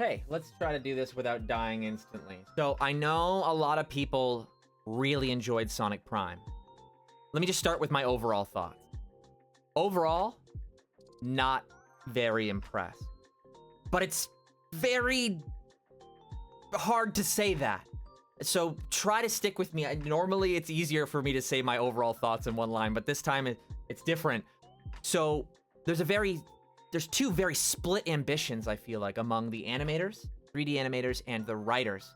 Hey, let's try to do this without dying instantly. So I know a lot of people really enjoyed Sonic Prime. Let me just start with my overall thoughts. Overall, not very impressed. But it's very hard to say that. So try to stick with me. Normally, it's easier for me to say my overall thoughts in one line, but this time it's different. So there's two very split ambitions, I feel like, among the animators, 3D animators, and the writers.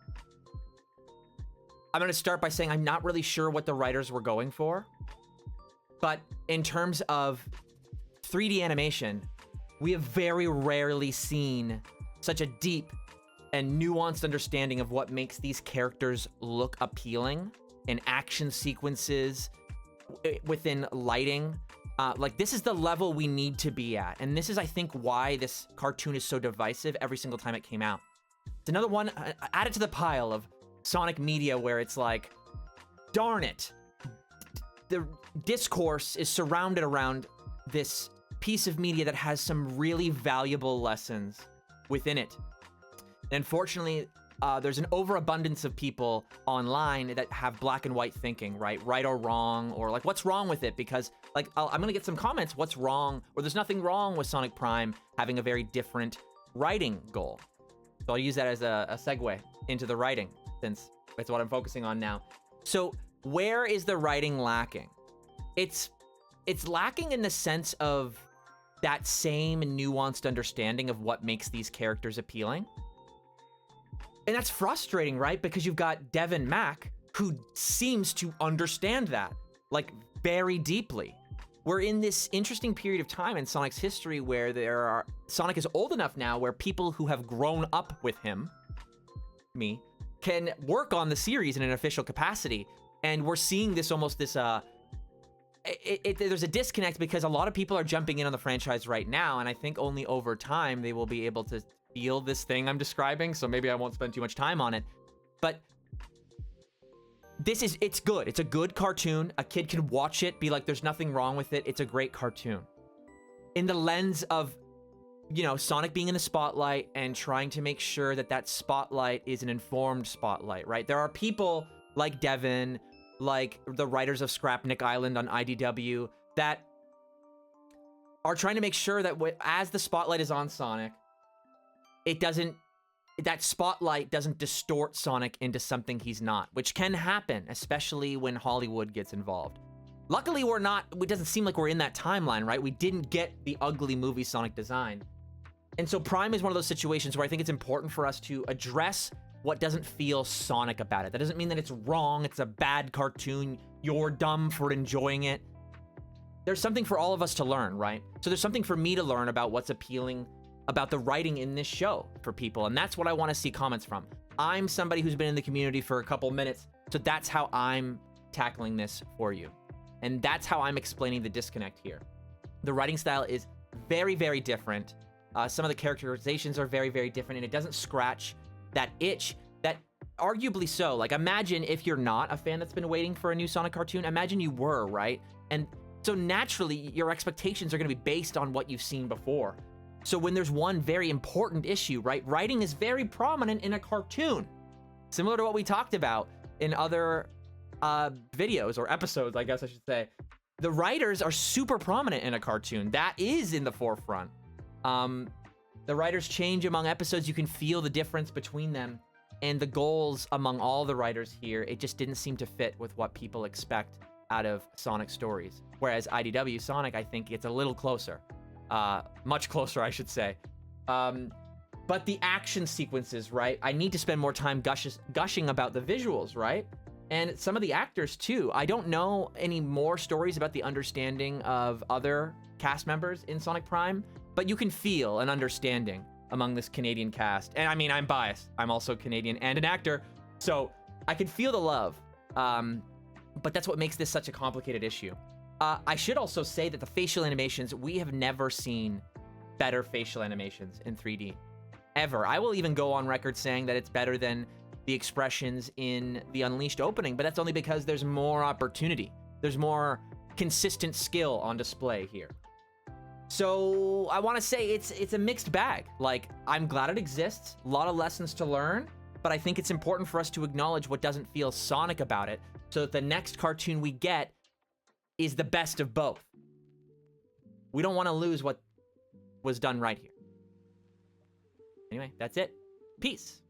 I'm going to start by saying I'm not really sure what the writers were going for. But in terms of 3D animation, we have very rarely seen such a deep and nuanced understanding of what makes these characters look appealing in action sequences, within lighting. Like, this is the level we need to be at. And this is, I think, why this cartoon is so divisive every single time it came out. It's another one added to the pile of Sonic media where it's like, darn it. The discourse is surrounded around this piece of media that has some really valuable lessons within it. And unfortunately, there's an overabundance of people online that have black and white thinking, right? Right or wrong, or like, what's wrong with it? Because, like, I'm gonna get some comments, what's wrong? Or there's nothing wrong with Sonic Prime having a very different writing goal. So I'll use that as a segue into the writing, since that's what I'm focusing on now. So where is the writing lacking? It's lacking in the sense of that same nuanced understanding of what makes these characters appealing. And that's frustrating, right? Because you've got Devin Mack, who seems to understand that, like, very deeply. We're in this interesting period of time in Sonic's history where Sonic is old enough now where people who have grown up with him, me, can work on the series in an official capacity. And we're seeing this there's a disconnect because a lot of people are jumping in on the franchise right now, and I think only over time they will be able to feel this thing I'm describing, so maybe I won't spend too much time on it. But it's good. It's a good cartoon. A kid can watch it, be like, there's nothing wrong with it. It's a great cartoon. In the lens of, Sonic being in the spotlight and trying to make sure that spotlight is an informed spotlight, right? There are people like Devin, like the writers of Scrapnik Island on IDW, that are trying to make sure that as the spotlight is on Sonic, that spotlight doesn't distort Sonic into something he's not, which can happen, especially when Hollywood gets involved. Luckily, it doesn't seem like we're in that timeline, right? We didn't get the ugly movie Sonic designed. And so Prime is one of those situations where I think it's important for us to address what doesn't feel Sonic about it. That doesn't mean that it's wrong, it's a bad cartoon, you're dumb for enjoying it. There's something for all of us to learn, right? So there's something for me to learn about what's appealing about the writing in this show for people, and that's what I want to see comments from. I'm somebody who's been in the community for a couple minutes, so that's how I'm tackling this for you. And that's how I'm explaining the disconnect here. The writing style is very, very different. Some of the characterizations are very, very different, and it doesn't scratch that itch that arguably so. Like, imagine if you're not a fan that's been waiting for a new Sonic cartoon. Imagine you were, right? And so naturally, your expectations are going to be based on what you've seen before. So when there's one very important issue, right? Writing is very prominent in a cartoon. Similar to what we talked about in other videos or episodes, I guess I should say. The writers are super prominent in a cartoon. That is in the forefront. The writers change among episodes. You can feel the difference between them. And the goals among all the writers here, it just didn't seem to fit with what people expect out of Sonic stories. Whereas IDW Sonic, I think, gets a little closer. Much closer, I should say. But the action sequences, right? I need to spend more time gushing about the visuals, right? And some of the actors, too. I don't know any more stories about the understanding of other cast members in Sonic Prime, but you can feel an understanding among this Canadian cast. And I mean, I'm biased. I'm also Canadian and an actor, so I can feel the love. But that's what makes this such a complicated issue. I should also say that the facial animations, we have never seen better facial animations in 3D. Ever. I will even go on record saying that it's better than the expressions in the Unleashed opening, but that's only because there's more opportunity. There's more consistent skill on display here. So I want to say it's a mixed bag. Like, I'm glad it exists, a lot of lessons to learn, but I think it's important for us to acknowledge what doesn't feel Sonic about it, so that the next cartoon we get is the best of both. We don't want to lose what was done right here. Anyway, that's it. Peace.